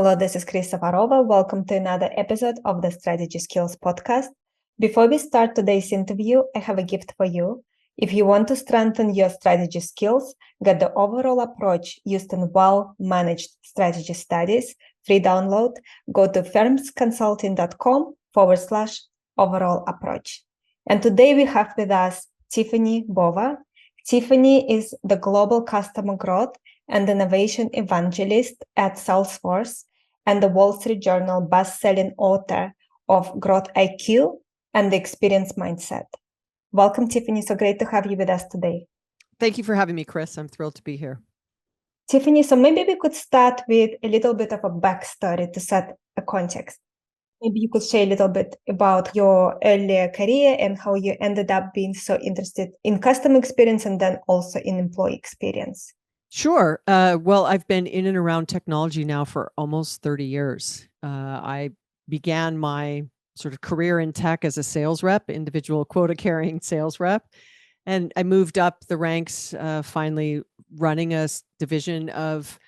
Hello, this is Varova. Welcome to another episode of the Strategy Skills podcast. Before we start today's interview, I have a gift for you. If you want to strengthen your strategy skills, get the overall approach used in well-managed strategy studies, free download, go to firmsconsulting.com/overall approach. And today we have with us Tiffani Bova. Tiffani is the Global Customer Growth and Innovation Evangelist at Salesforce and the Wall Street Journal best-selling author of Growth IQ and the Experience Mindset. Welcome, Tiffani. So great to have you with us today. Thank you for having me, Chris. I'm thrilled to be here. Tiffani, so maybe we could start with a little bit of a backstory to set a context. Maybe you could share a little bit about your earlier career and how you ended up being so interested in customer experience and then also in employee experience. Sure. Well, I've been in and around technology now for almost 30 years. I began my sort of career in tech as a sales rep, individual quota carrying sales rep. And I moved up the ranks, finally running a division of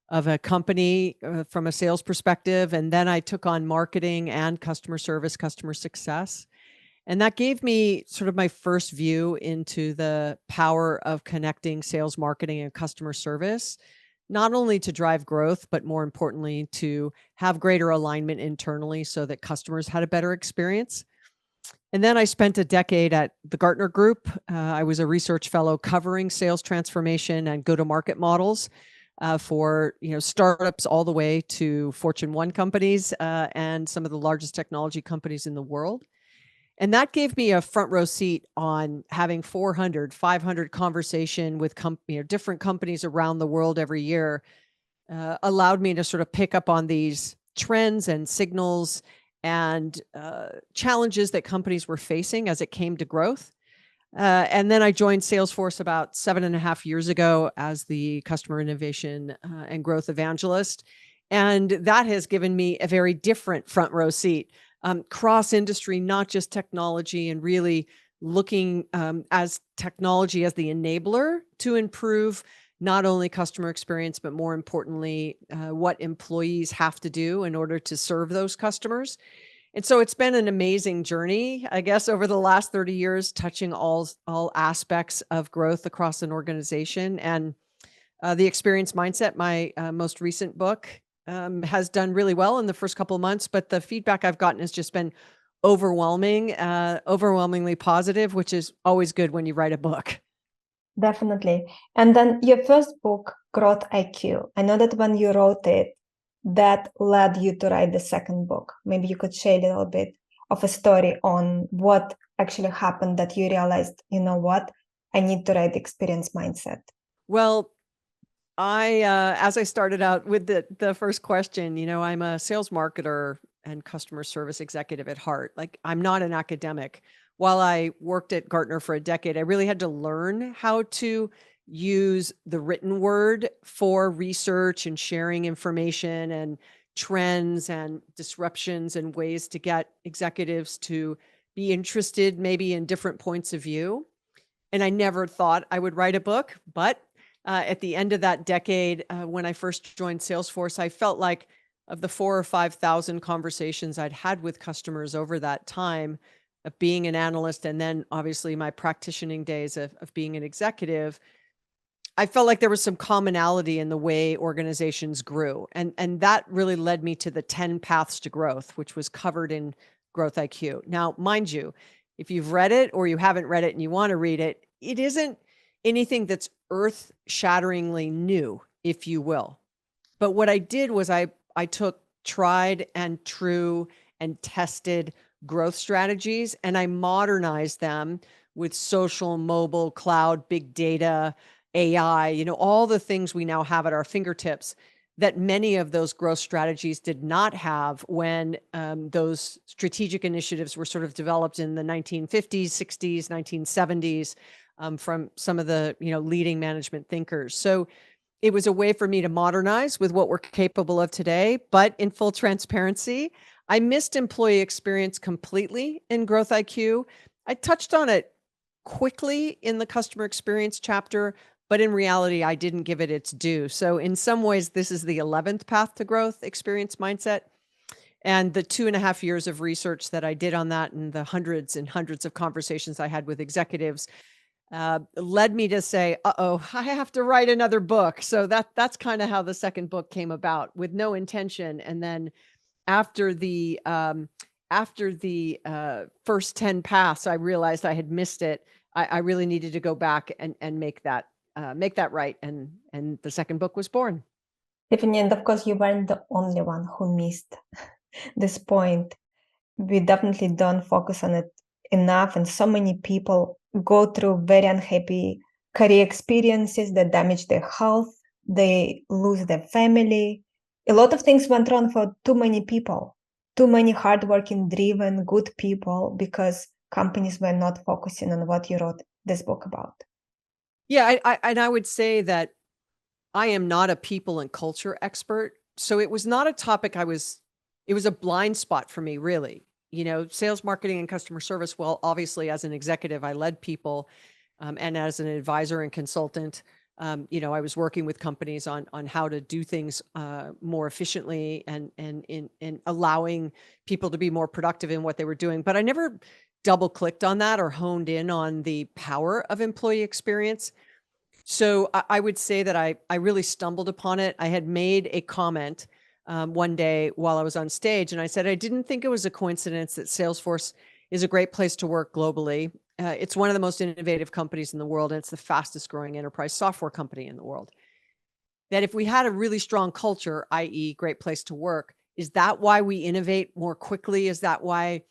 a company from a sales perspective. And then I took on marketing and customer service, customer success. And that gave me sort of my first view into the power of connecting sales, marketing, and customer service, not only to drive growth, but more importantly, to have greater alignment internally so that customers had a better experience. And then I spent a decade at the Gartner Group. I was a research fellow covering sales transformation and go-to-market models for startups all the way to Fortune 1 companies and some of the largest technology companies in the world. And that gave me a front row seat on having 400, 500 conversation with different companies around the world every year, allowed me to sort of pick up on these trends and signals and challenges that companies were facing as it came to growth. And then I joined Salesforce about 7.5 years ago as the customer innovation and growth evangelist. And that has given me a very different front row seat. Cross-industry, not just technology, and really looking as technology as the enabler to improve not only customer experience, but more importantly, what employees have to do in order to serve those customers. And so it's been an amazing journey, I guess, over the last 30 years, touching all aspects of growth across an organization. And the Experience Mindset, my most recent book, has done really well in the first couple of months, but the feedback I've gotten has just been overwhelmingly positive, which is always good when you write a book. Definitely. And then your first book, Growth IQ, I know that when you wrote it, that led you to write the second book. Maybe you could share a little bit of a story on what actually happened that you realized, you know what, I need to write the Experience Mindset. Well, as I started out with the first question, I'm a sales marketer and customer service executive at heart. Like, I'm not an academic. While I worked at Gartner for a decade, I really had to learn how to use the written word for research and sharing information and trends and disruptions and ways to get executives to be interested maybe in different points of view. And I never thought I would write a book, but at the end of that decade, when I first joined Salesforce, I felt like of the 4,000 or 5,000 conversations I'd had with customers over that time of being an analyst, and then obviously my practitioning days of being an executive, I felt like there was some commonality in the way organizations grew. And that really led me to the 10 paths to growth, which was covered in Growth IQ. Now, mind you, if you've read it or you haven't read it and you want to read it, it isn't anything that's earth-shatteringly new, if you will. But what I did was I took tried and true and tested growth strategies and I modernized them with social, mobile, cloud, big data, AI, all the things we now have at our fingertips that many of those growth strategies did not have when those strategic initiatives were sort of developed in the 1950s, 60s, 1970s. From some of the leading management thinkers. So it was a way for me to modernize with what we're capable of today. But in full transparency, I missed employee experience completely in Growth IQ. I touched on it quickly in the customer experience chapter, but in reality, I didn't give it its due. So in some ways, this is the 11th path to growth experience mindset. And the 2.5 years of research that I did on that and the hundreds and hundreds of conversations I had with executives led me to say, uh-oh, I have to write another book. So that's kind of how the second book came about, with no intention. And then after the first 10 paths, I realized I had missed it. I really needed to go back and make that right. And the second book was born. Tiffany, and of course, you weren't the only one who missed this point. We definitely don't focus on it enough, and so many people go through very unhappy career experiences that damage their health, they lose their family. A lot of things went wrong for too many people, too many hardworking, driven, good people, because companies were not focusing on what you wrote this book about. Yeah, I would say that I am not a people and culture expert. So it was not a topic it was a blind spot for me, really. Sales, marketing, and customer service. Well, obviously, as an executive, I led people, and as an advisor and consultant, I was working with companies on how to do things more efficiently and in allowing people to be more productive in what they were doing. But I never double clicked on that or honed in on the power of employee experience. So I would say that I really stumbled upon it. I had made a comment one day while I was on stage, and I said I didn't think it was a coincidence that Salesforce is a great place to work globally. It's one of the most innovative companies in the world, and it's the fastest growing enterprise software company in the world. That if we had a really strong culture, i.e., great place to work, is that why we innovate more quickly? Is that why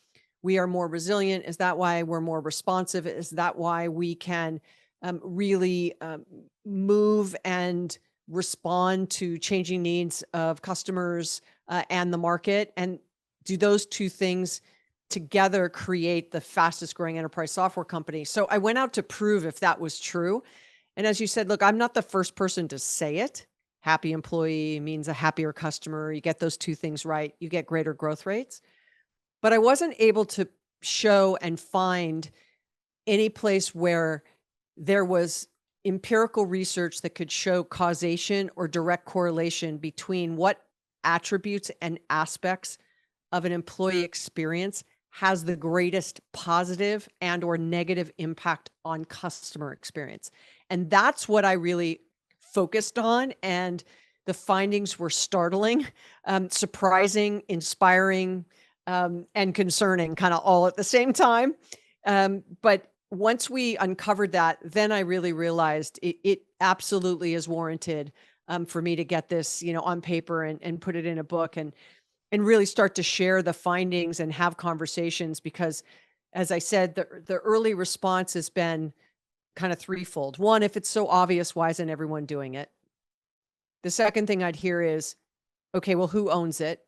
we are more resilient? Is that why we're more responsive? Is that why we can really move and respond to changing needs of customers and the market? And do those two things together create the fastest growing enterprise software company? So I went out to prove if that was true. And as you said, look, I'm not the first person to say it. Happy employee means a happier customer. You get those two things right, you get greater growth rates. But I wasn't able to show and find any place where there was empirical research that could show causation or direct correlation between what attributes and aspects of an employee experience has the greatest positive and or negative impact on customer experience. And that's what I really focused on. And the findings were startling, surprising, inspiring, and concerning, kind of all at the same time. But once we uncovered that, then I really realized it absolutely is warranted for me to get this, on paper and put it in a book and really start to share the findings and have conversations. Because as I said, the early response has been kind of threefold. One, if it's so obvious, why isn't everyone doing it? The second thing I'd hear is, okay, well, who owns it?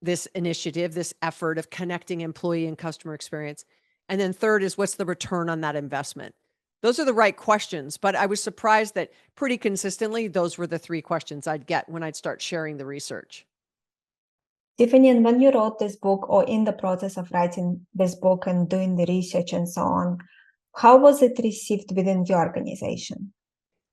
This initiative, this effort of connecting employee and customer experience. And then third is, what's the return on that investment? Those are the right questions, but I was surprised that pretty consistently, those were the three questions I'd get when I'd start sharing the research. Tiffani, and when you wrote this book, or in the process of writing this book and doing the research and so on, how was it received within your organization?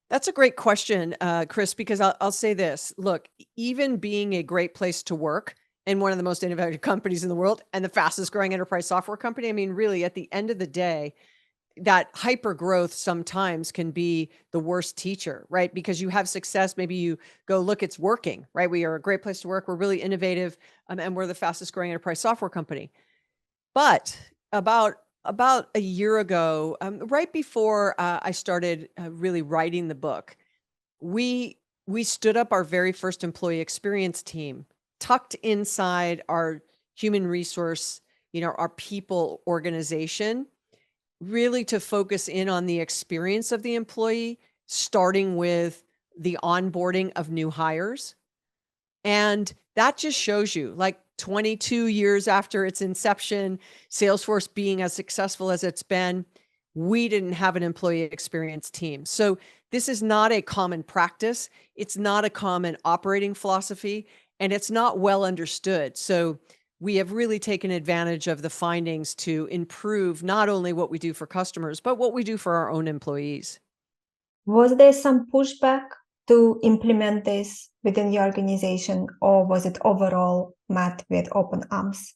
That's a great question, Chris, because I'll say this. Look, even being a great place to work and one of the most innovative companies in the world and the fastest growing enterprise software company, I mean, really, at the end of the day, that hyper growth sometimes can be the worst teacher, right? Because you have success, maybe you go, look, it's working, right? We are a great place to work. We're really innovative, and we're the fastest growing enterprise software company. But about a year ago, right before I started really writing the book, we stood up our very first employee experience team, tucked inside our human resource, our people organization, really to focus in on the experience of the employee, starting with the onboarding of new hires. And that just shows you, like, 22 years after its inception, Salesforce being as successful as it's been, we didn't have an employee experience team. So this is not a common practice. It's not a common operating philosophy, and it's not well understood. So we have really taken advantage of the findings to improve not only what we do for customers, but what we do for our own employees. Was there some pushback to implement this within the organization, or was it overall met with open arms?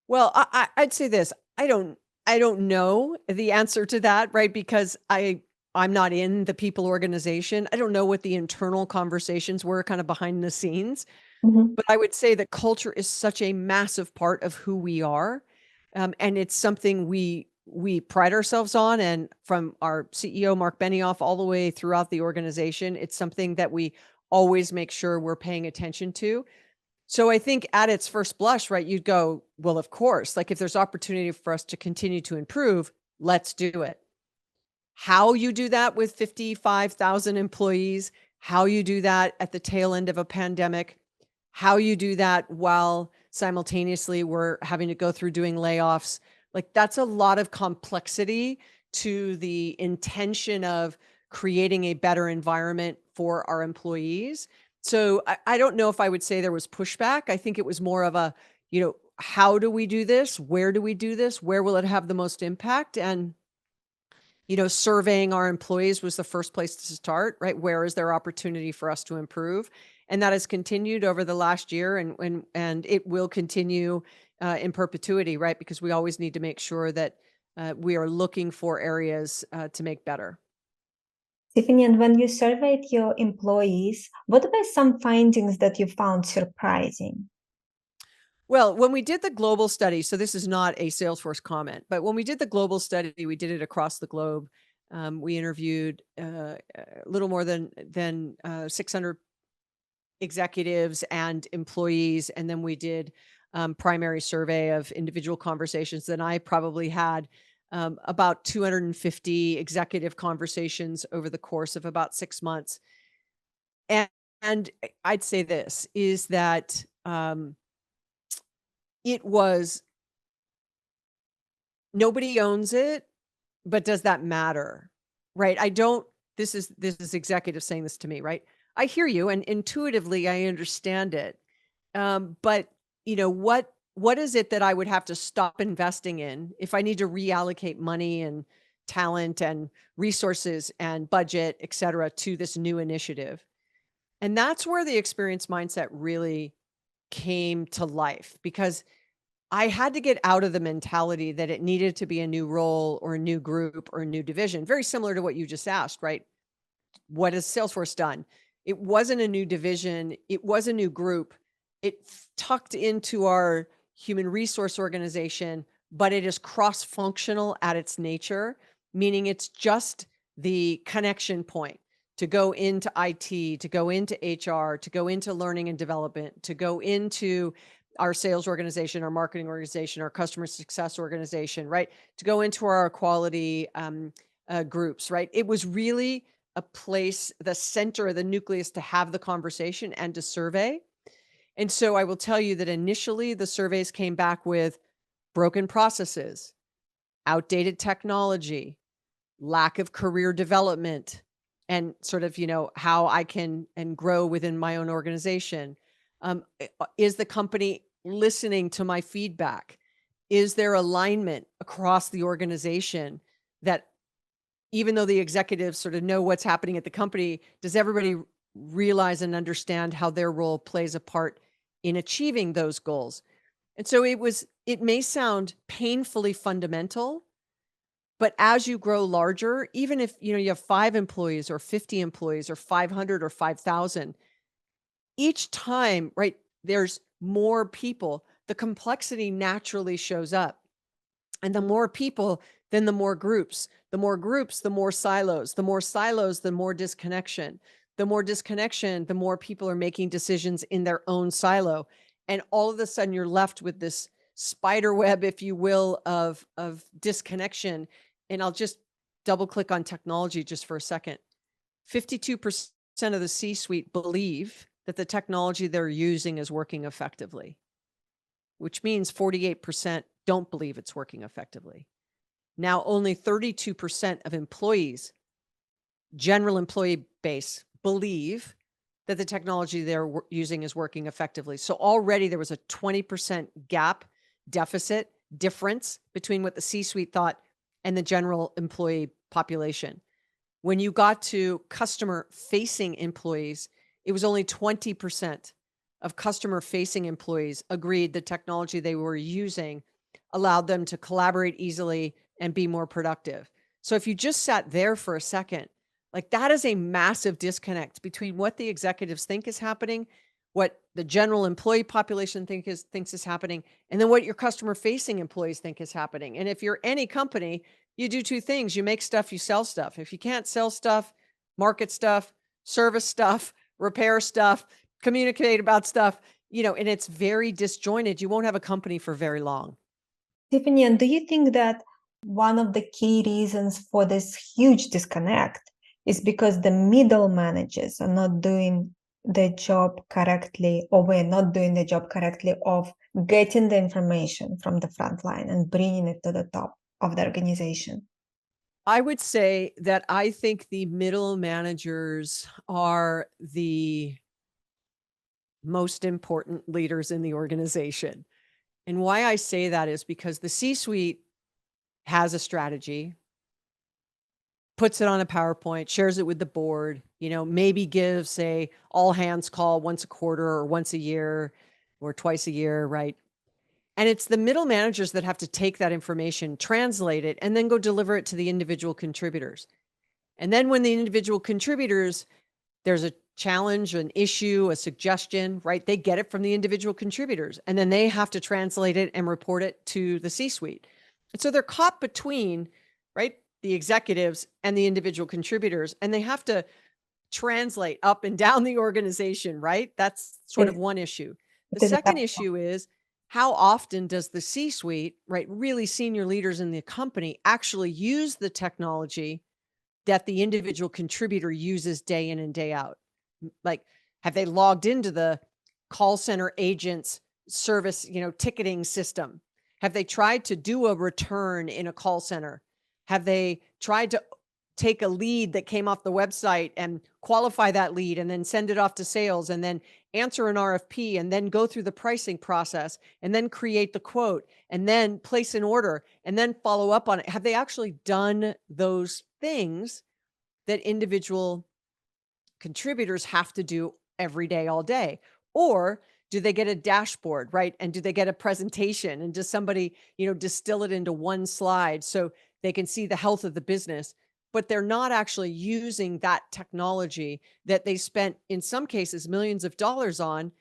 Well, I'd say this. I don't know the answer to that, right? Because I'm not in the people organization. I don't know what the internal conversations were kind of behind the scenes. Mhm. But I would say that culture is such a massive part of who we are. And it's something we pride ourselves on. And from our CEO, Mark Benioff, all the way throughout the organization, it's something that we always make sure we're paying attention to. So I think at its first blush, right, you'd go, well, of course, like if there's opportunity for us to continue to improve, let's do it. How you do that with 55,000 employees, how you do that at the tail end of a pandemic, how you do that while simultaneously we're having to go through doing layoffs, like that's a lot of complexity to the intention of creating a better environment for our employees. So I don't know if I would say there was pushback. I think it was more of a, how do we do this? Where do we do this? Where will it have the most impact? And surveying our employees was the first place to start, right? Where is there opportunity for us to improve? And that has continued over the last year, and it will continue in perpetuity, right? Because we always need to make sure that we are looking for areas to make better. Tiffany, and when you surveyed your employees, what were some findings that you found surprising? Well, when we did the global study, so this is not a Salesforce comment, but when we did the global study, we did it across the globe. We interviewed a little more than 600 executives and employees, and then we did primary survey of individual conversations. Then I probably had about 250 executive conversations over the course of about 6 months. And, and I'd say this is that it was nobody owns it, but does that matter? Right? I don't this is executive saying this to me, right? I hear you and intuitively I understand it. But what is it that I would have to stop investing in if I need to reallocate money and talent and resources and budget, et cetera, to this new initiative? And that's where the experience mindset really came to life because I had to get out of the mentality that it needed to be a new role or a new group or a new division. Very similar to what you just asked, right? What has Salesforce done? It wasn't a new division. It was a new group. It tucked into our human resource organization, but it is cross-functional at its nature, meaning it's just the connection point to go into IT, to go into HR, to go into learning and development, to go into our sales organization, our marketing organization, our customer success organization, right? To go into our quality groups, right? It was really a place, the center, the nucleus to have the conversation and to survey. And so I will tell you that initially the surveys came back with broken processes, outdated technology, lack of career development, and sort of, how I can and grow within my own organization. Is the company listening to my feedback? Is there alignment across the organization that even though the executives sort of know what's happening at the company, does everybody realize and understand how their role plays a part in achieving those goals? And so it may sound painfully fundamental, but as you grow larger, even if you have 5 employees or 50 employees or 500 or 5,000, each time, right, there's more people, the complexity naturally shows up. And the more people, then the more groups. The more groups, the more silos. The more silos, the more disconnection. The more disconnection, the more people are making decisions in their own silo. And all of a sudden you're left with this spider web, if you will, of disconnection. And I'll just double click on technology just for a second. 52% of the C-suite believe that the technology they're using is working effectively, which means 48% don't believe it's working effectively. Now, only 32% of employees, general employee base, believe that the technology they're using is working effectively. So already there was a 20% gap, deficit, difference between what the C-suite thought and the general employee population. When you got to customer-facing employees, it was only 20% of customer-facing employees agreed the technology they were using allowed them to collaborate easily and be more productive. So if you just sat there for a second, like that is a massive disconnect between what the executives think is happening, what the general employee population thinks is happening, and then what your customer-facing employees think is happening. And if you're any company, you do two things. You make stuff, you sell stuff. If you can't sell stuff, market stuff, service stuff, repair stuff, communicate about stuff, and it's very disjointed, you won't have a company for very long. Tiffani, and do you think that one of the key reasons for this huge disconnect is because the middle managers are not doing the job correctly, or we're not doing the job correctly of getting the information from the front line and bringing it to the top of the organization? I would say that I think the middle managers are the most important leaders in the organization. And why I say that is because the C-suite has a strategy, puts it on a PowerPoint, shares it with the board, maybe gives a all hands call once a quarter or once a year or twice a year, right? And it's the middle managers that have to take that information, translate it, and then go deliver it to the individual contributors. And then when the individual contributors, there's a challenge, an issue, a suggestion, right? They get it from the individual contributors, and then they have to translate it and report it to the C-suite. And so they're caught between, right, the executives and the individual contributors, and they have to translate up and down the organization, right? That's sort of one issue. The second issue is, how often does the C-suite, right, really senior leaders in the company actually use the technology that the individual contributor uses day in and day out? Like, have they logged into the call center agent's service, ticketing system? Have they tried to do a return in a call center? Have they tried to take a lead that came off the website and qualify that lead and then send it off to sales and then answer an RFP and then go through the pricing process and then create the quote and then place an order and then follow up on it? Have they actually done those things that individual contributors have to do every day, all day? Or do they get a dashboard, right? And do they get a presentation? And does somebody, distill it into one slide so they can see the health of the business? But they're not actually using that technology that they spent, in some cases, millions of dollars on,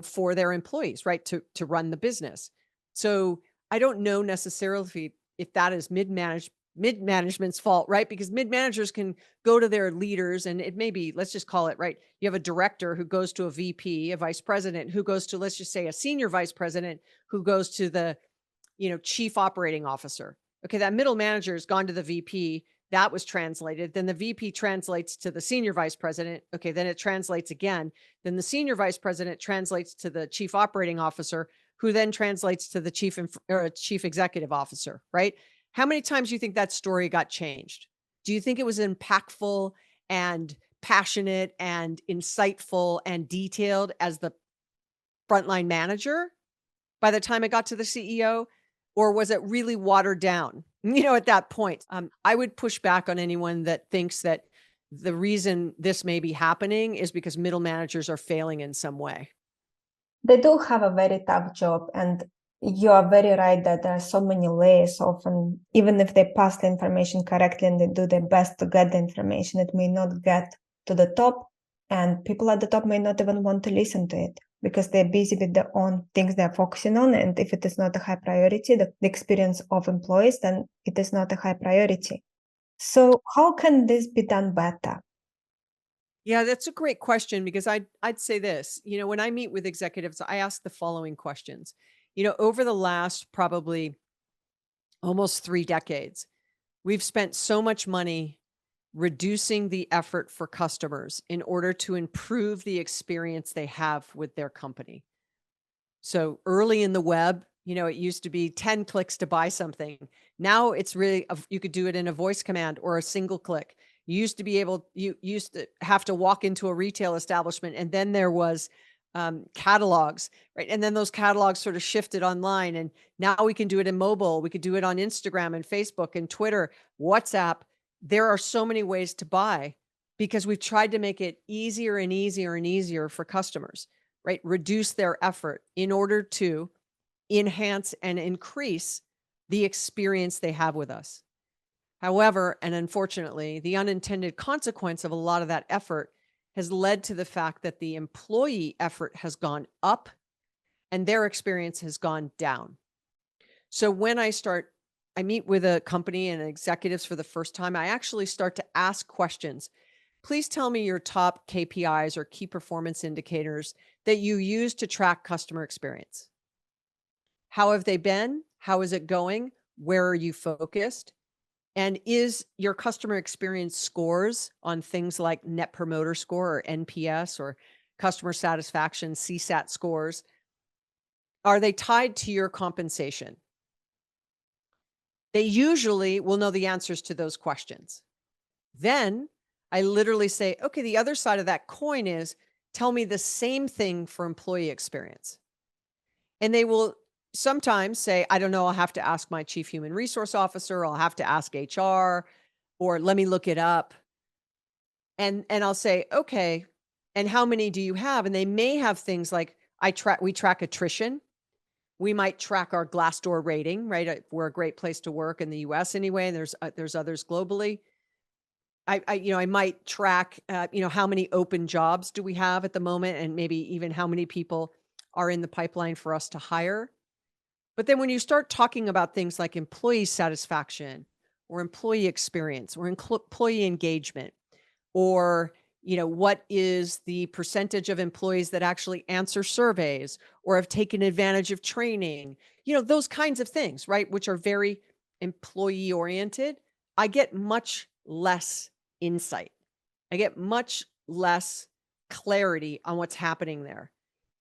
for their employees, right? To run the business. So I don't know necessarily if that is mid-management's fault, right? Because mid-managers can go to their leaders, and it may be, let's just call it, right? You have a director who goes to a VP, a vice president who goes to, let's just say, a senior vice president who goes to the, chief operating officer. Okay, that middle manager has gone to the VP. That was translated. Then the VP translates to the senior vice president. Okay, then it translates again. Then the senior vice president translates to the chief operating officer, who then translates to the chief executive officer, right? How many times do you think that story got changed? Do you think it was impactful and passionate and insightful and detailed as the frontline manager by the time it got to the CEO? Or was it really watered down, at that point? I would push back on anyone that thinks that the reason this may be happening is because middle managers are failing in some way. They do have a very tough job, and you are very right that there are so many layers. Often, even if they pass the information correctly and they do their best to get the information, it may not get to the top, and people at the top may not even want to listen to it because they're busy with their own things they're focusing on. And if it is not a high priority, the experience of employees, then it is not a high priority. So how can this be done better? Yeah, that's a great question, because I'd say this, when I meet with executives, I ask the following questions. Over the last probably almost 3 decades, we've spent so much money reducing the effort for customers in order to improve the experience they have with their company. So early in the web, it used to be 10 clicks to buy something. Now it's really, you could do it in a voice command or a single click. You used to have to walk into a retail establishment, and then there was catalogs, right? And then those catalogs sort of shifted online, and now we can do it in mobile. We could do it on Instagram and Facebook and Twitter, WhatsApp. there are so many ways to buy because we've tried to make it easier and easier and easier for customers, right? Reduce their effort in order to enhance and increase the experience they have with us. However, and unfortunately, the unintended consequence of a lot of that effort has led to the fact that the employee effort has gone up and their experience has gone down. So when I meet with a company and executives for the first time, I actually start to ask questions. Please tell me your top KPIs or key performance indicators that you use to track customer experience. How have they been? How is it going? Where are you focused? And is your customer experience scores on things like Net Promoter Score or NPS or customer satisfaction, CSAT scores, are they tied to your compensation? They usually will know the answers to those questions. Then I literally say, okay, the other side of that coin is tell me the same thing for employee experience. And they will sometimes say, I don't know, I'll have to ask my chief human resource officer, I'll have to ask HR, or let me look it up. And I'll say, okay, and how many do you have? And they may have things like we track attrition. We might track our Glassdoor rating, right? We're a great place to work in the US anyway, and there's others globally. I might track, how many open jobs do we have at the moment, and maybe even how many people are in the pipeline for us to hire. But then when you start talking about things like employee satisfaction or employee experience or employee engagement, or what is the percentage of employees that actually answer surveys or have taken advantage of training, those kinds of things, right, which are very employee oriented, I get much less insight. I get much less clarity on what's happening there.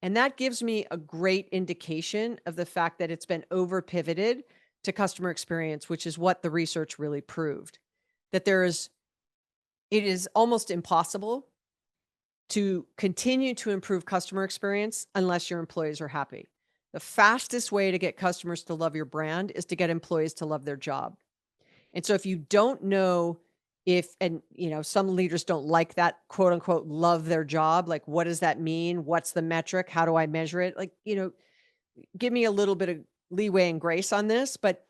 And that gives me a great indication of the fact that it's been over pivoted to customer experience, which is what the research really proved. That it is almost impossible to continue to improve customer experience unless your employees are happy. The fastest way to get customers to love your brand is to get employees to love their job. And so if you don't know some leaders don't like that quote unquote love their job, like what does that mean? What's the metric? How do I measure it? Give me a little bit of leeway and grace on this, but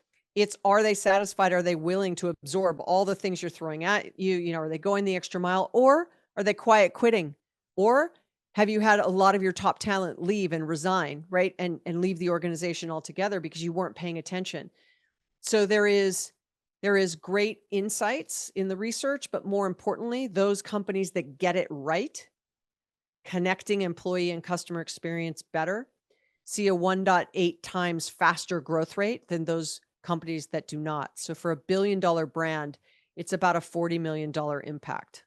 are they satisfied? Are they willing to absorb all the things you're throwing at you? Are they going the extra mile, or are they quiet quitting? Or have you had a lot of your top talent leave and resign, right? And leave the organization altogether because you weren't paying attention. So there is great insights in the research, but more importantly, those companies that get it right, connecting employee and customer experience better, see a 1.8 times faster growth rate than those companies that do not. So for $1 billion brand, it's about a $40 million impact.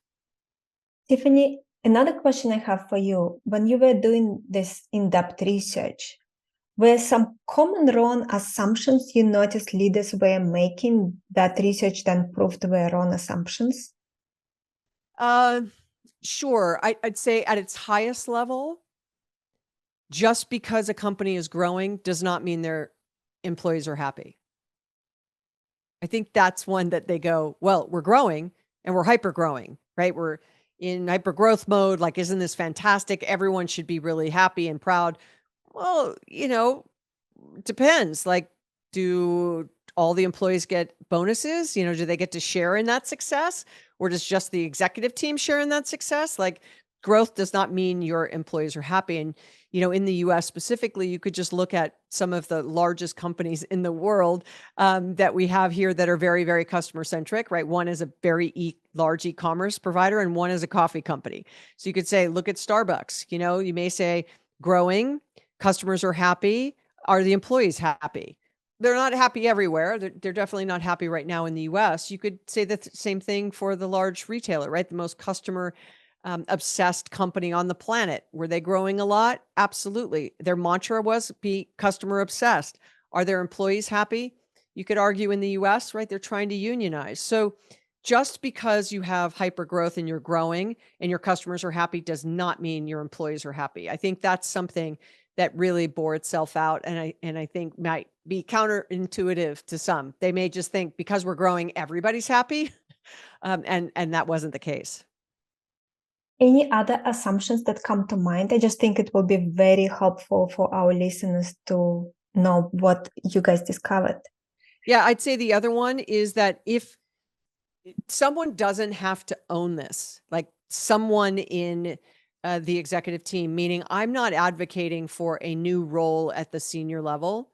Tiffani, another question I have for you. When you were doing this in-depth research, were some common wrong assumptions you noticed leaders were making that research then proved were wrong assumptions? Sure. I'd say at its highest level, just because a company is growing does not mean their employees are happy. I think that's one that they go, well, we're growing and we're hyper growing, right? We're in hyper growth mode. Like, isn't this fantastic? Everyone should be really happy and proud. Well, depends. Like, do all the employees get bonuses? Do they get to share in that success? Or does just the executive team share in that success? Like, growth does not mean your employees are happy. And, in the US specifically, you could just look at some of the largest companies in the world that we have here that are very, very customer centric, right? One is a very large e-commerce provider and one is a coffee company. So you could say, look at Starbucks, you may say growing, customers are happy. Are the employees happy? They're not happy everywhere. They're definitely not happy right now in the US. You could say the same thing for the large retailer, right? The most customer obsessed company on the planet. Were they growing a lot? Absolutely. Their mantra was be customer obsessed. Are their employees happy? You could argue in the US, right? They're trying to unionize. So just because you have hyper growth and you're growing and your customers are happy does not mean your employees are happy. I think that's something that really bore itself out. And I think might be counterintuitive to some. They may just think because we're growing, everybody's happy. And that wasn't the case. Any other assumptions that come to mind? I just think it will be very helpful for our listeners to know what you guys discovered. Yeah, I'd say the other one is that if someone doesn't have to own this, like someone in the executive team, meaning I'm not advocating for a new role at the senior level.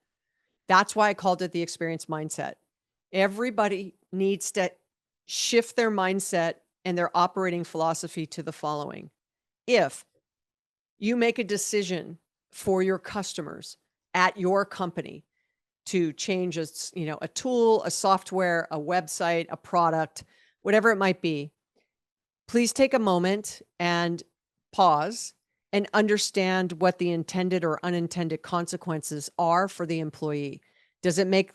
That's why I called it the experience mindset. Everybody needs to shift their mindset and their operating philosophy to the following. If you make a decision for your customers at your company to change a tool, a software, a website, a product, whatever it might be, please take a moment and pause and understand what the intended or unintended consequences are for the employee. Does it make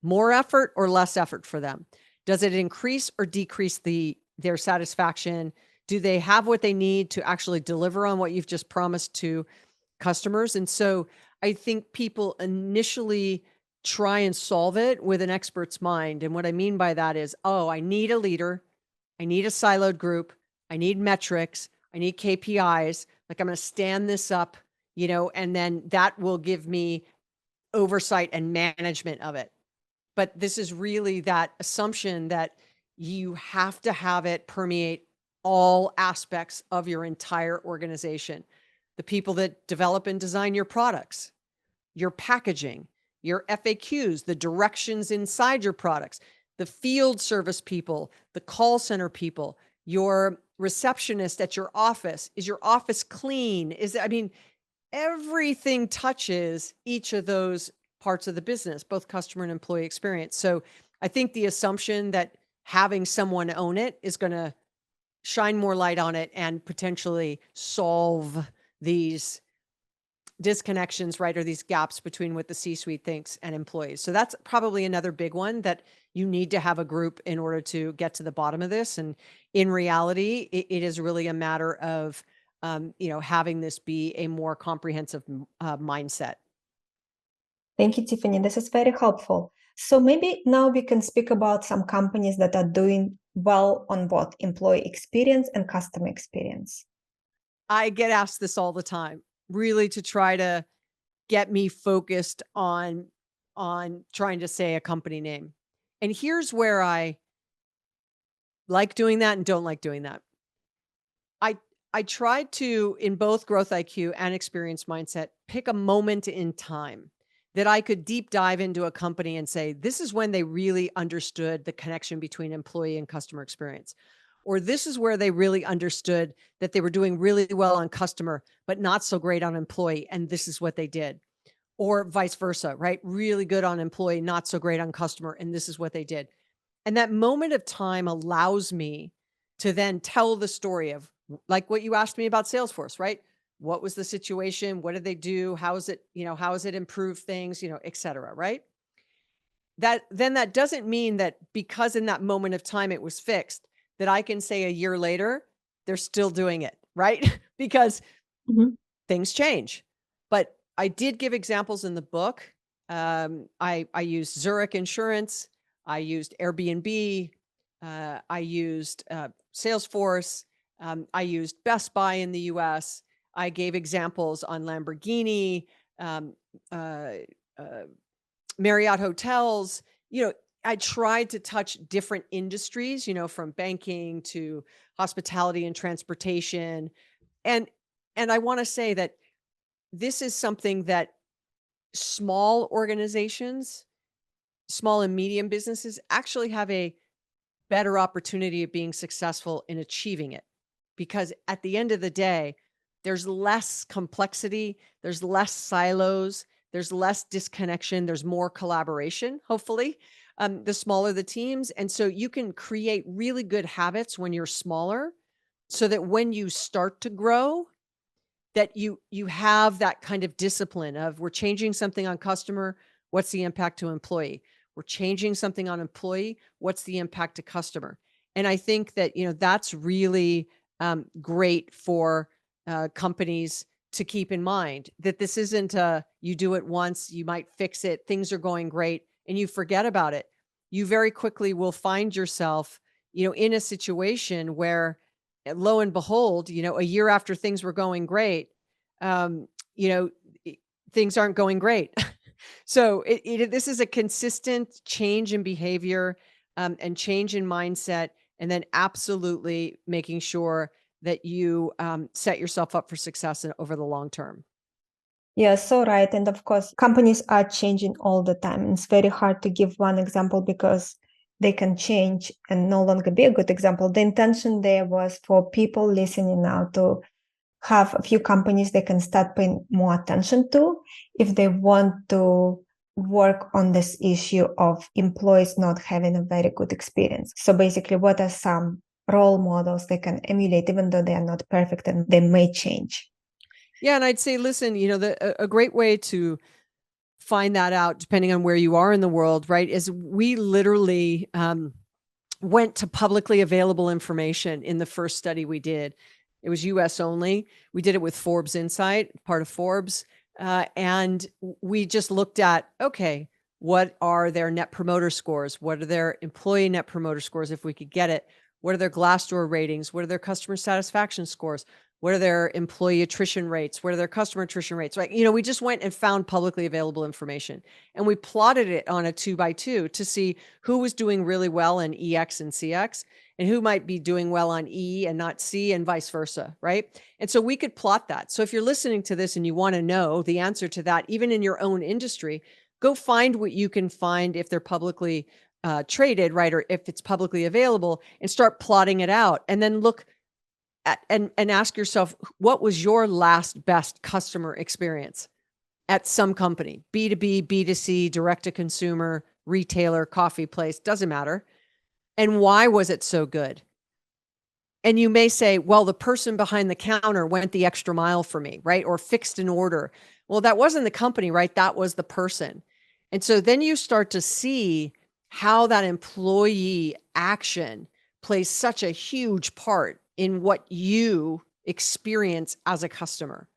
more effort or less effort for them? Does it increase or decrease their satisfaction? Do they have what they need to actually deliver on what you've just promised to customers? And so I think people initially try and solve it with an expert's mind. And what I mean by that is, oh, I need a leader. I need a siloed group. I need metrics. I need KPIs. Like I'm going to stand this up, and then that will give me oversight and management of it. But this is really that assumption that you have to have it permeate all aspects of your entire organization. The people that develop and design your products, your packaging, your FAQs, the directions inside your products, the field service people, the call center people, your receptionist at your office. Is your office clean? Everything touches each of those parts of the business, both customer and employee experience. So I think the assumption that having someone own it is going to shine more light on it and potentially solve these disconnections, right? Or these gaps between what the C-suite thinks and employees. So that's probably another big one, that you need to have a group in order to get to the bottom of this. And in reality, it is really a matter of, having this be a more comprehensive mindset. Thank you, Tiffany. This is very helpful. So maybe now we can speak about some companies that are doing well on both employee experience and customer experience. I get asked this all the time, really, to try to get me focused on trying to say a company name. And here's where I like doing that and don't like doing that. I tried to, in both Growth IQ and Experience Mindset, pick a moment in time that I could deep dive into a company and say, this is when they really understood the connection between employee and customer experience. Or this is where they really understood that they were doing really well on customer, but not so great on employee. And this is what they did. Or vice versa, right? Really good on employee, not so great on customer. And this is what they did. And that moment of time allows me to then tell the story of, like what you asked me about Salesforce, right? What was the situation? What did they do? How is it, how has it improved things, et cetera, right? That doesn't mean that because in that moment of time it was fixed, that I can say a year later, they're still doing it, right? Because things change. But I did give examples in the book. I used Zurich Insurance. I used Airbnb. I used Salesforce. I used Best Buy in the US. I gave examples on Lamborghini, Marriott Hotels. I tried to touch different industries, from banking to hospitality and transportation. And I want to say that this is something that small organizations, small and medium businesses actually have a better opportunity of being successful in achieving it. Because at the end of the day, there's less complexity, there's less silos, there's less disconnection, there's more collaboration, hopefully, the smaller the teams. And so you can create really good habits when you're smaller, so that when you start to grow, that you have that kind of discipline of, we're changing something on customer, what's the impact to employee? We're changing something on employee, what's the impact to customer? And I think that, that's really great for companies to keep in mind, that this isn't you do it once, you might fix it, things are going great, and you forget about it. You very quickly will find yourself, in a situation where, lo and behold, a year after things were going great, um, you know, things aren't going great. So this is a consistent change in behavior, and change in mindset, and then absolutely making sure that you set yourself up for success over the long term. Yeah, so right. And of course, companies are changing all the time. It's very hard to give one example because they can change and no longer be a good example. The intention there was for people listening now to have a few companies they can start paying more attention to if they want to work on this issue of employees not having a very good experience. So basically, what are some role models they can emulate, even though they are not perfect and they may change? Yeah, and I'd say, listen, a great way to find that out, depending on where you are in the world, right, is we literally went to publicly available information in the first study we did. It was US only. We did it with Forbes Insight, part of Forbes. And we just looked at, okay, what are their net promoter scores? What are their employee net promoter scores if we could get it? What are their Glassdoor ratings? What are their customer satisfaction scores? What are their employee attrition rates? What are their customer attrition rates? Right? We just went and found publicly available information, and we plotted it on a 2x2 to see who was doing really well in EX and CX and who might be doing well on E and not C, and vice versa, right? And so we could plot that. So if you're listening to this and you want to know the answer to that, even in your own industry, go find what you can find if they're publicly traded, right? Or if it's publicly available, and start plotting it out. And then look at, and ask yourself, what was your last best customer experience at some company? B2B, B2C, direct to consumer, retailer, coffee place, doesn't matter. And why was it so good? And you may say, well, the person behind the counter went the extra mile for me, right? Or fixed an order. Well, that wasn't the company, right? That was the person. And so then you start to see how that employee action plays such a huge part in what you experience as a customer.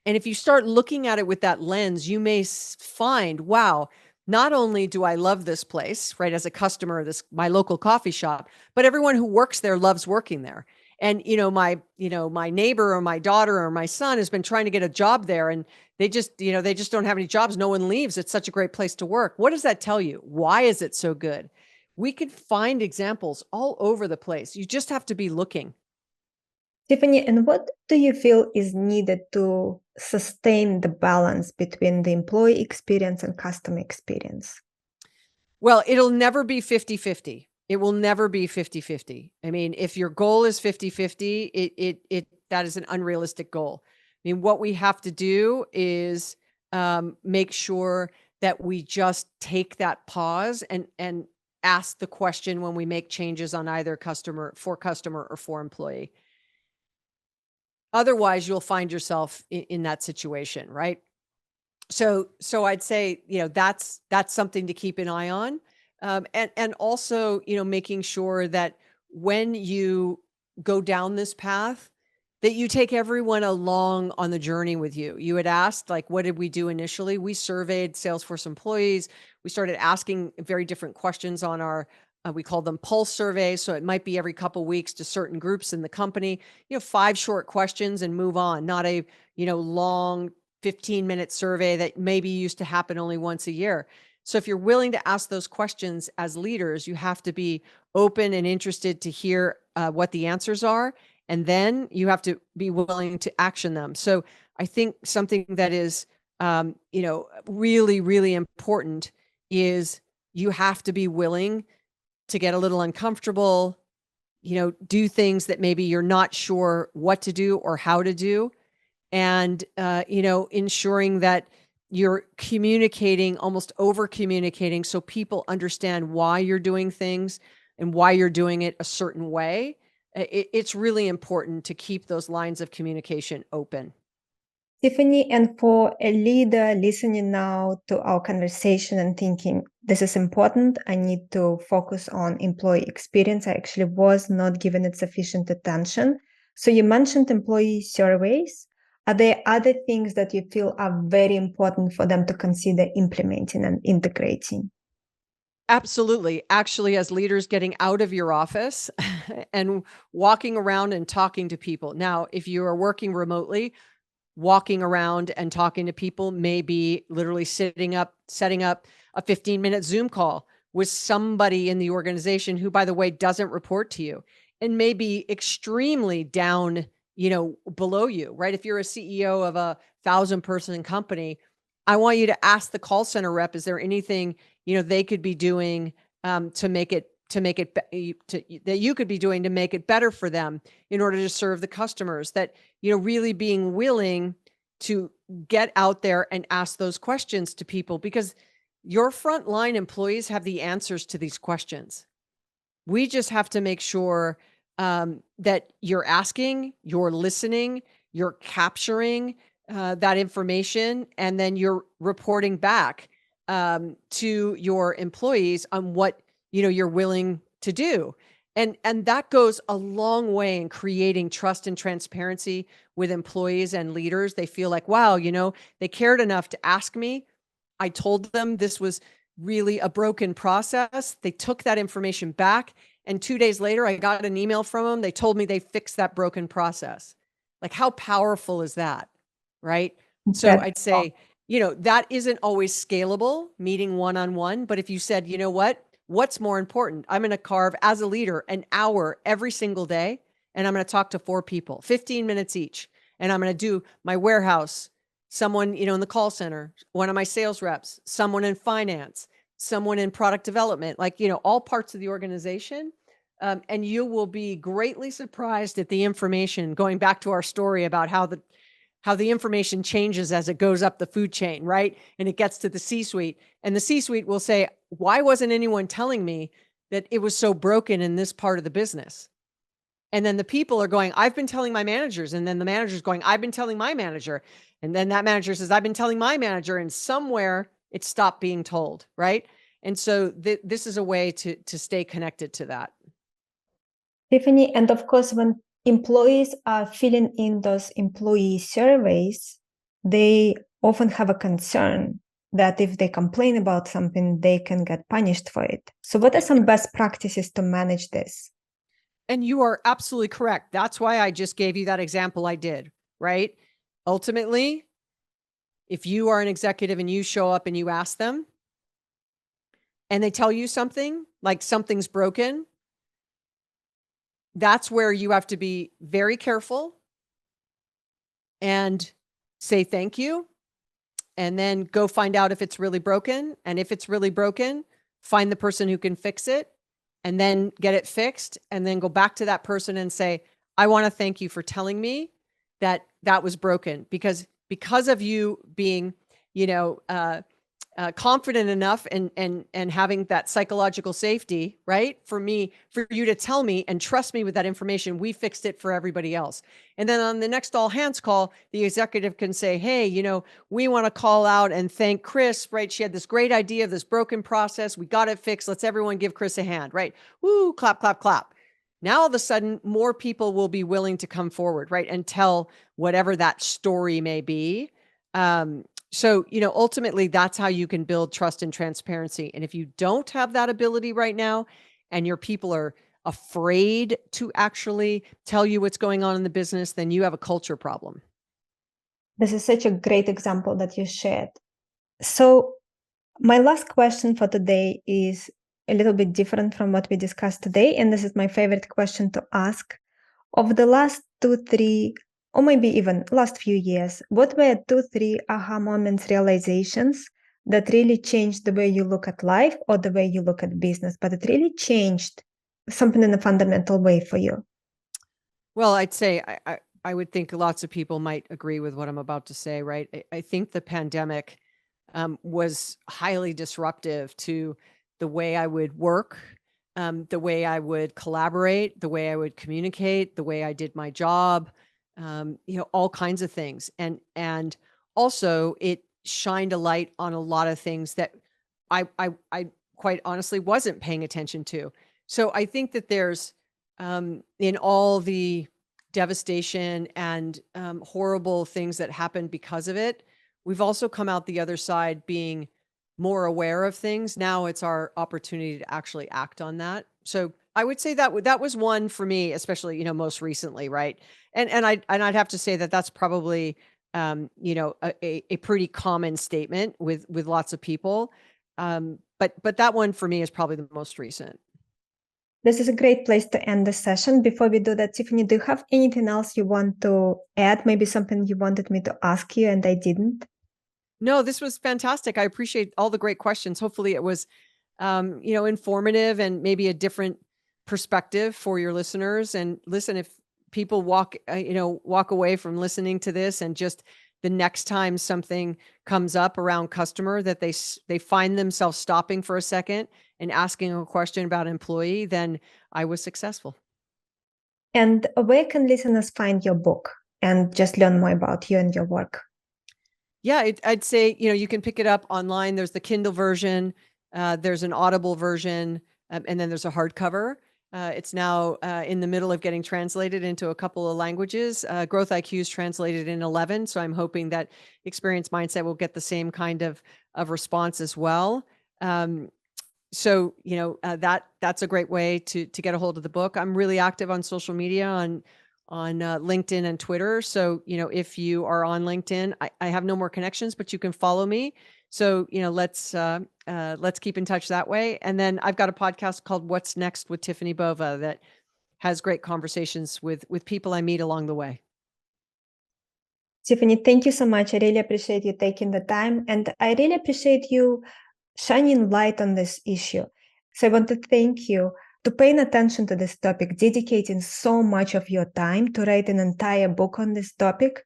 And if you start looking at it with that lens, you may find, wow, not only do I love this place, right, as a customer, my local coffee shop, but everyone who works there loves working there. And my neighbor or my daughter or my son has been trying to get a job there, and they just don't have any jobs. No one leaves. It's such a great place to work. What does that tell you? Why is it so good? We could find examples all over the place. You just have to be looking. Tiffani, and what do you feel is needed to sustain the balance between the employee experience and customer experience? Well, it'll never be 50-50. It will never be 50-50. I mean, if your goal is 50-50, that is an unrealistic goal. I mean, what we have to do is make sure that we just take that pause and ask the question when we make changes on either customer or for employee. Otherwise, you'll find yourself in that situation, right? So I'd say, that's something to keep an eye on. And also, making sure that when you go down this path, that you take everyone along on the journey with you. You had asked, like, what did we do initially? We surveyed Salesforce employees. We started asking very different questions on our, we call them pulse surveys. So it might be every couple of weeks to certain groups in the company, 5 short questions and move on, not a, long 15-minute survey that maybe used to happen only once a year. So if you're willing to ask those questions as leaders, you have to be open and interested to hear what the answers are. And then you have to be willing to action them. So I think something that is, really, really important is you have to be willing to get a little uncomfortable, do things that maybe you're not sure what to do or how to do. And, ensuring that you're communicating, almost over communicating, so people understand why you're doing things and why you're doing it a certain way. It's really important to keep those lines of communication open. Tiffani, and for a leader listening now to our conversation and thinking, this is important, I need to focus on employee experience. I actually was not given it sufficient attention. So you mentioned employee surveys. Are there other things that you feel are very important for them to consider implementing and integrating? Absolutely. Actually, as leaders, getting out of your office and walking around and talking to people. Now, if you are working remotely, walking around and talking to people may be literally setting up a 15-minute Zoom call with somebody in the organization who, by the way, doesn't report to you and may be extremely down, below you, right? If you're a CEO of a 1,000-person company, I want you to ask the call center rep, is there anything, they could be doing that you could be doing to make it better for them in order to serve the customers, that, really being willing to get out there and ask those questions to people, because your frontline employees have the answers to these questions. We just have to make sure that you're asking, you're listening, you're capturing that information, and then you're reporting back to your employees on what you're willing to do. And that goes a long way in creating trust and transparency with employees and leaders. They feel like, wow, they cared enough to ask me. I told them this was really a broken process. They took that information back. And 2 days later, I got an email from them. They told me they fixed that broken process. Like, how powerful is that? Right. So That's I'd say, that isn't always scalable, meeting one-on-one. But if you said, you know what's more important? I'm going to carve, as a leader, an hour every single day, and I'm going to talk to 4 people, 15 minutes each. And I'm going to do my warehouse, someone, in the call center, one of my sales reps, someone in finance, someone in product development, like, all parts of the organization. And you will be greatly surprised at the information, going back to our story about how the information changes as it goes up the food chain, right? And it gets to the C-suite, and the C-suite will say, why wasn't anyone telling me that it was so broken in this part of the business? And then the people are going, I've been telling my managers. And then the manager's going, I've been telling my manager. And then that manager says, I've been telling my manager. And somewhere it stopped being told, right? And so this is a way to stay connected to that. Tiffani, and of course, when employees are filling in those employee surveys, they often have a concern that if they complain about something, they can get punished for it. So what are some best practices to manage this? And you are absolutely correct. That's why I just gave you that example I did, right? Ultimately, if you are an executive and you show up and you ask them and they tell you something, like something's broken, that's where you have to be very careful and say thank you, and then go find out if it's really broken. And if it's really broken, find the person who can fix it, and then get it fixed, and then go back to that person and say, I want to thank you for telling me that that was broken, because of you being, confident enough and having that psychological safety, right? For you to tell me and trust me with that information, we fixed it for everybody else. And then on the next all hands call, the executive can say, hey, we want to call out and thank Chris, right? She had this great idea of this broken process. We got it fixed. Let's everyone give Chris a hand, right? Woo, clap, clap, clap. Now, all of a sudden, more people will be willing to come forward, right? And tell whatever that story may be. So, ultimately, that's how you can build trust and transparency. And if you don't have that ability right now, and your people are afraid to actually tell you what's going on in the business, then you have a culture problem. This is such a great example that you shared. So my last question for today is a little bit different from what we discussed today. And this is my favorite question to ask. Of the last 2, 3, or maybe even last few years, what were 2, 3 aha moments, realizations that really changed the way you look at life or the way you look at business, but it really changed something in a fundamental way for you? Well, I'd say I would think lots of people might agree with what I'm about to say, right? I think the pandemic was highly disruptive to the way I would work, the way I would collaborate, the way I would communicate, the way I did my job, all kinds of things. And also it shined a light on a lot of things that I quite honestly wasn't paying attention to. So I think that there's in all the devastation and horrible things that happened because of it, we've also come out the other side being more aware of things. Now it's our opportunity to actually act on that. So I would say that that was one for me, especially, most recently, right? And I'd have to say that that's probably a pretty common statement with lots of people. But that one for me is probably the most recent. This is a great place to end the session. Before we do that, Tiffani, do you have anything else you want to add? Maybe something you wanted me to ask you and I didn't? No, this was fantastic. I appreciate all the great questions. Hopefully it was, informative and maybe a different perspective for your listeners. And listen, if people walk away from listening to this and just the next time something comes up around customer that they find themselves stopping for a second and asking a question about employee, then I was successful. And where can listeners find your book and just learn more about you and your work? Yeah, I'd say, you can pick it up online. There's the Kindle version, there's an Audible version, and then there's a hardcover. It's now in the middle of getting translated into a couple of languages. Growth IQ is translated in 11, so I'm hoping that Experience Mindset will get the same kind of response as well. So that's a great way to get a hold of the book. I'm really active on social media on LinkedIn and Twitter. So if you are on LinkedIn, I have no more connections, but you can follow me. So let's keep in touch that way. And then I've got a podcast called What's Next with Tiffani Bova that has great conversations with people I meet along the way. Tiffani, thank you so much. I really appreciate you taking the time, and I really appreciate you shining light on this issue. So I want to thank you to paying attention to this topic, dedicating so much of your time to write an entire book on this topic,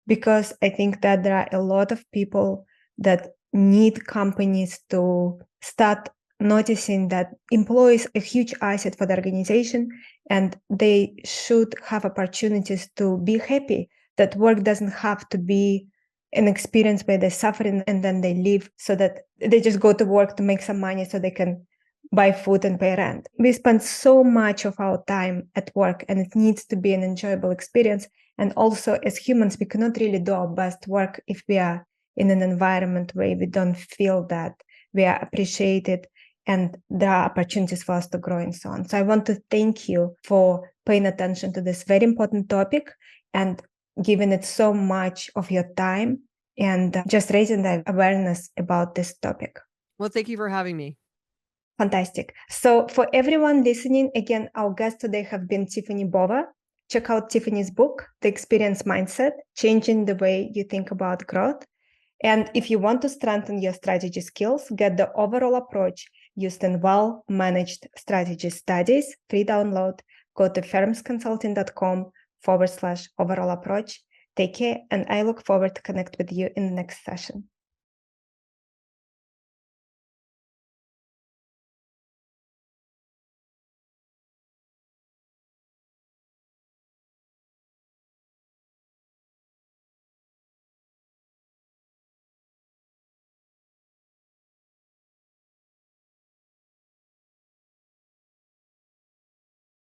because I think that there are a lot of people that need companies to start noticing that employees are a huge asset for the organization, and they should have opportunities to be happy, that work doesn't have to be an experience where they suffer and then they leave, so that they just go to work to make some money so they can buy food and pay rent. We spend so much of our time at work, and it needs to be an enjoyable experience. And also, as humans, we cannot really do our best work if we are in an environment where we don't feel that we are appreciated and there are opportunities for us to grow and so on. So I want to thank you for paying attention to this very important topic and giving it so much of your time and just raising the awareness about this topic. Well, thank you for having me. Fantastic. So for everyone listening, again, our guests today have been Tiffani Bova. Check out Tiffani's book, The Experience Mindset, Changing the Way You Think About Growth. And if you want to strengthen your strategy skills, get the overall approach used in well-managed strategy studies, free download, go to firmsconsulting.com/overall approach. Take care, and I look forward to connect with you in the next session.